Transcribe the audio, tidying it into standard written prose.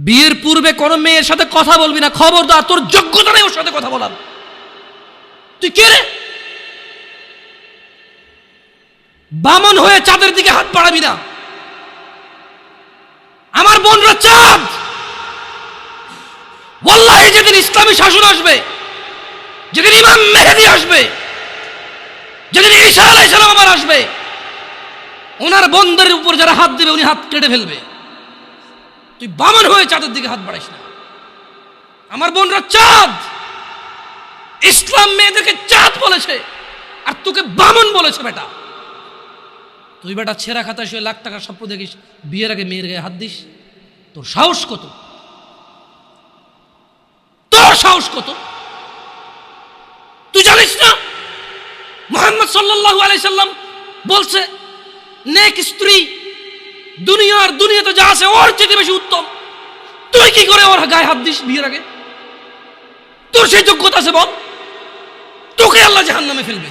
বিয়ের পূর্বে কোন মেয়ের সাথে কথা বলবি না, খবরদার, তোর যোগ্যতা নেই ওর সাথে কথা বলার। তুই কে রে? বামন হয়ে চাঁদের দিকে হাত বাড়াবি না। আমার বোনরা চাঁদ। ওয়াল্লাহি যেদিন ইসলামী শাসন আসবে, যেদিন ইমাম মেহেদী আসবে, যেদিন ঈসা আলাইহিস সালাম আবার আসবে, ওনার বোনদের উপর যারা হাত দেবে উনি হাত কেটে ফেলবে। তুই বামন হয়ে চাঁদের দিকে হাত বাড়াইস না। আমার বোনরা চাঁদ। ইসলাম মেয়েদেরকে চাঁদ বলেছে আর তোকে বামন বলেছে। বেটা তুই বেটা ছেঁড়া খাতায় শুয়ে লাখ টাকার স্বপ্ন দেখিস, বিয়ের আগে মেয়ের গায়ে হাত দিস? তোর সাহস কত? তোর সাহস কত? তুই জানিস না মুহাম্মদ সাল্লাল্লাহু আলাইহি সাল্লাম বলছে নেক স্ত্রী দুনিয়াতে যা আছে ওর চেয়ে বেশি উত্তম। তুই কি করে ওর গায়ে হাত দিস বিয়ের আগে? তোর সেই যোগ্যতা আছে বল? তোকে আল্লাহ জাহান্নামে ফেলবে।